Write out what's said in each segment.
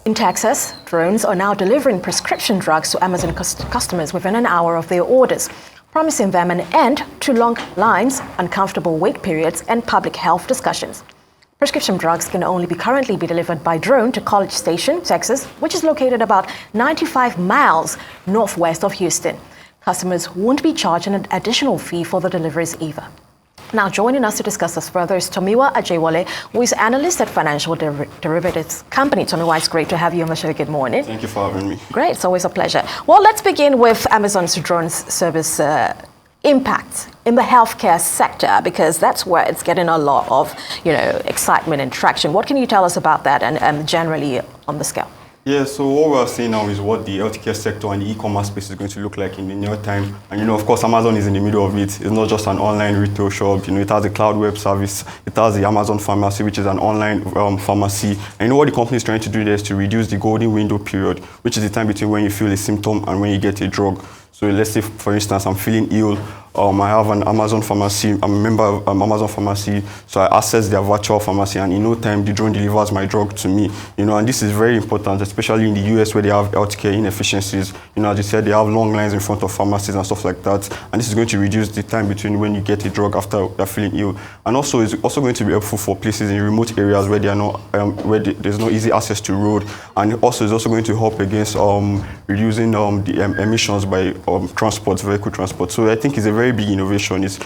In Texas, drones are now delivering prescription drugs to Amazon customers within an hour of their orders, promising them an end to long lines, uncomfortable wait periods, and public health discussions. Prescription drugs can only currently be delivered by drone to College Station, Texas, which is located about 95 miles northwest of Houston. Customers won't be charged an additional fee for the deliveries either. Now, joining us to discuss this further is Tomiwa Ajewole, who is analyst at financial derivatives company. Tomiwa, it's great to have you on the show. Good morning. Thank you for having me. Great, it's always a pleasure. Well, let's begin with Amazon's drone service impact in the healthcare sector, because that's where it's getting a lot of, excitement and traction. What can you tell us about that and generally on the scale? Yeah, so what we're seeing now is what the healthcare sector and the e-commerce space is going to look like in the near time. And, of course, Amazon is in the middle of it. It's not just an online retail shop. It has a cloud web service. It has the Amazon Pharmacy, which is an online pharmacy. And what the company is trying to do there is to reduce the golden window period, which is the time between when you feel a symptom and when you get a drug. So let's say, for instance, I'm feeling ill. I have an Amazon pharmacy. I'm a member of Amazon Pharmacy, so I access their virtual pharmacy, and in no time, the drone delivers my drug to me. And this is very important, especially in the US, where they have healthcare inefficiencies. As you said, they have long lines in front of pharmacies and stuff like that, and this is going to reduce the time between when you get a drug after you're feeling ill. And also, it's also going to be helpful for places in remote areas where they are not, there's no easy access to road, and also it's also going to help against reducing the emissions by vehicle transport. So I think it's a very big innovation. It's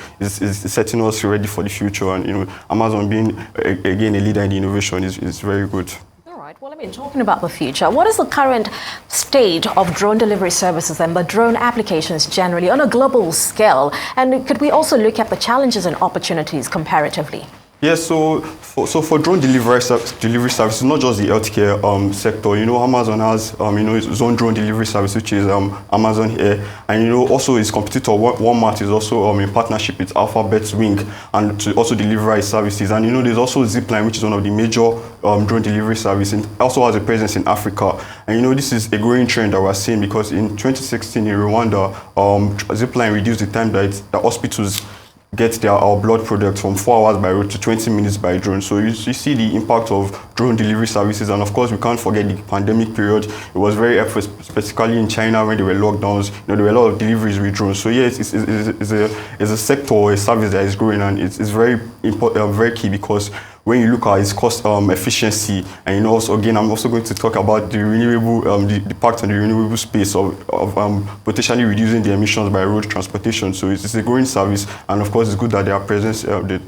setting us ready for the future, and Amazon being again a leader in the innovation is very good. All right. Well, talking about the future, what is the current state of drone delivery services and the drone applications generally on a global scale? And could we also look at the challenges and opportunities comparatively? Yeah, so for drone delivery services, not just the healthcare sector. Amazon has its own drone delivery service, which is Amazon Air, and also its competitor Walmart is also in partnership with Alphabet's Wing, and to also deliver its services. And there's also Zipline, which is one of the major drone delivery services, and also has a presence in Africa. And this is a growing trend that we're seeing, because in 2016 in Rwanda, Zipline reduced the time that the hospitals get our blood products from 4 hours by road to 20 minutes by drone. So you see the impact of drone delivery services. And of course, we can't forget the pandemic period. It was very helpful, specifically in China when there were lockdowns. There were a lot of deliveries with drones. So yeah, it's a sector or a service that is growing, and it's very important, very key, because when you look at its cost efficiency, and also again, I'm also going to talk about the renewable, the part on the renewable space of potentially reducing the emissions by road transportation. So it's a growing service, and of course, it's good that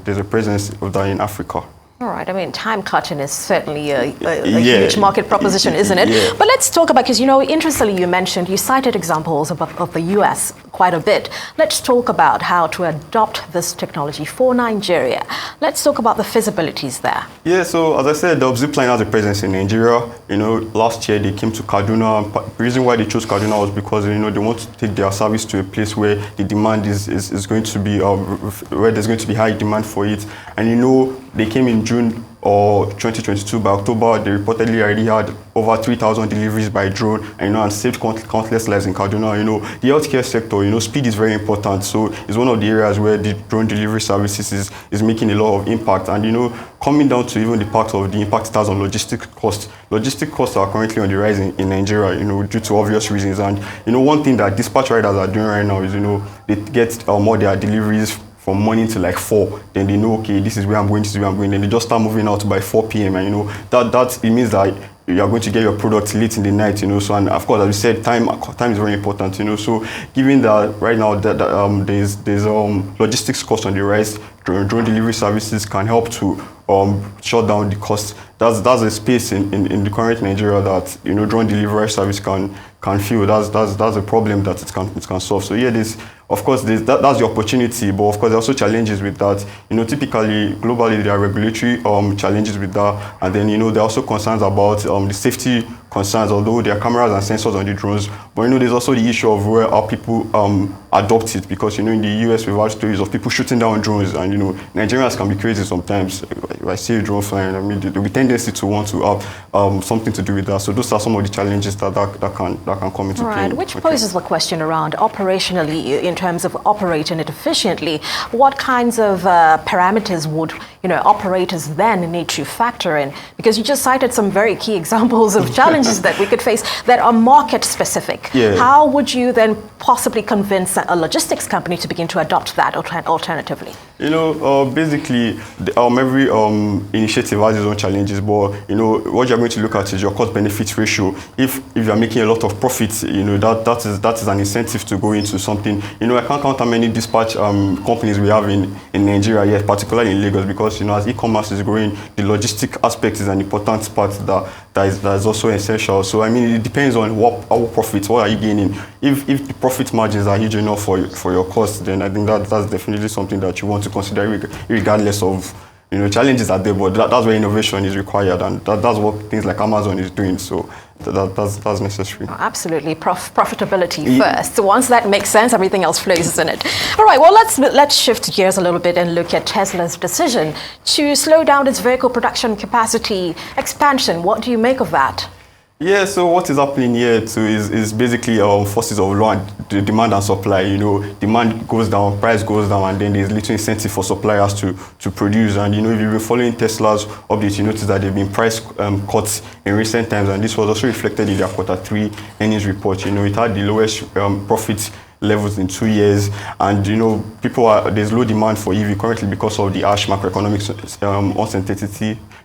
there's a presence of that in Africa. All right. Time cutting is certainly a huge market proposition, isn't it? Yeah. But let's talk about, because, interestingly, you cited examples of the US quite a bit. Let's talk about how to adopt this technology for Nigeria. Let's talk about the feasibilities there. Yeah, so as I said, the Zipline has a presence in Nigeria. Last year they came to Kaduna. The reason why they chose Kaduna was because, they want to take their service to a place where the demand is going to be, where there's going to be high demand for it. And, they came in June or 2022. By October, they reportedly already had over 3,000 deliveries by drone, and saved countless lives in Kaduna. The healthcare sector, speed is very important. So it's one of the areas where the drone delivery services is making a lot of impact. And, coming down to even the part of the impact it has on logistic costs. Logistic costs are currently on the rise in Nigeria, due to obvious reasons. And, one thing that dispatch riders are doing right now is, they get all their deliveries from morning to like 4, then they know, okay, this is where I'm going, this is where I'm going. Then they just start moving out by 4 p.m. And that it means that you are going to get your product late in the night. So, and of course, as we said, time is very important. So, given that right now that there's logistics costs on the rise, drone delivery services can help to shut down the cost. That's a space in the current Nigeria that drone delivery service can fill. That's a problem that it can solve. So yeah, of course that's the opportunity, but of course there are also challenges with that. Typically globally there are regulatory challenges with that, and then there are also concerns about the safety concerns, although there are cameras and sensors on the drones. But there's also the issue of where our people adopt it, because in the US we've had stories of people shooting down drones, and Nigerians can be crazy sometimes. If I see a drone flying, there'll be tendency to want to have something to do with that. So those are some of the challenges that can come into play. Right, which poses the question around operationally, in terms of operating it efficiently. What kinds of parameters would operators then need to factor in? Because you just cited some very key examples of challenges that we could face that are market specific. Yeah. How would you then possibly convince a logistics company to begin to adopt that alternatively? Basically, every initiative has its own challenges, but what you're going to look at is your cost-benefit ratio. If you're making a lot of profits, that is an incentive to go into something. I can't count how many dispatch companies we have in Nigeria yet, particularly in Lagos, because as e-commerce is growing, the logistic aspect is an important part that is also essential. So it depends on what profits, what are you gaining. If the profit margins are huge enough for your costs, then I think that's definitely something that you want to consider, regardless of challenges are there. But that's where innovation is required, and that's what things like Amazon is doing. So that's necessary. Oh, absolutely, profitability first. So once that makes sense, everything else flows, isn't it? All right. Well, let's shift gears a little bit and look at Tesla's decision to slow down its vehicle production capacity expansion. What do you make of that? Yeah, so what is happening here too is basically forces of law and the demand and supply. Demand goes down, price goes down, and then there's little incentive for suppliers to produce. And if you've been following Tesla's updates, you notice that there have been price cuts in recent times, and this was also reflected in their Q3 earnings report. It had the lowest profit levels in 2 years, and there's low demand for EV currently because of the harsh macroeconomic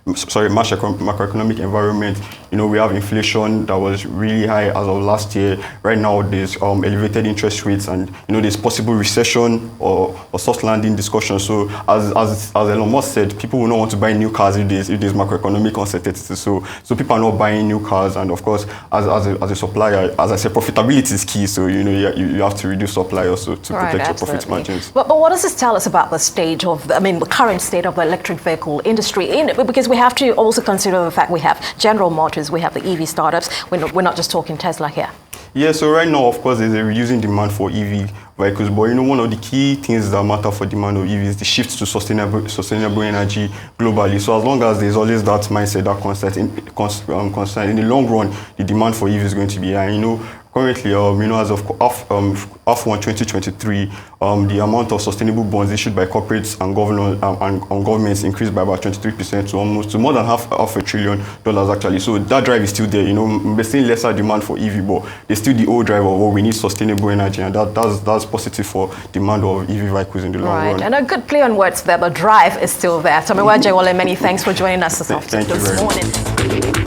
macroeconomic environment. We have inflation that was really high as of last year. Right now there's elevated interest rates, and there's possible recession or soft landing discussion. So as Elon Musk said, people will not want to buy new cars if there's macroeconomic uncertainty. So people are not buying new cars, and of course as a supplier, as I said, profitability is key. So you have to reduce supply also to protect your profit margins. But what does this tell us about the stage of the current state of the electric vehicle industry? Because we have to also consider the fact we have General Motors, we have the EV startups. We're not just talking Tesla here. Yeah, so right now, of course, there's a reducing demand for EV vehicles, but one of the key things that matter for demand of EV is the shift to sustainable energy globally. So as long as there's always that mindset, that constant, in the long run, the demand for EV is going to be high. Currently, as of F1 2023, the amount of sustainable bonds issued by corporates and governments increased by about 23% to more than half $500 billion actually. So that drive is still there. We're seeing lesser demand for EV, but there's still the old drive of we need sustainable energy, and that's positive for demand of EV vehicles in the long run. And a good play on words there. The drive is still there. Tomiwa Ajewole, many thanks for joining us this morning.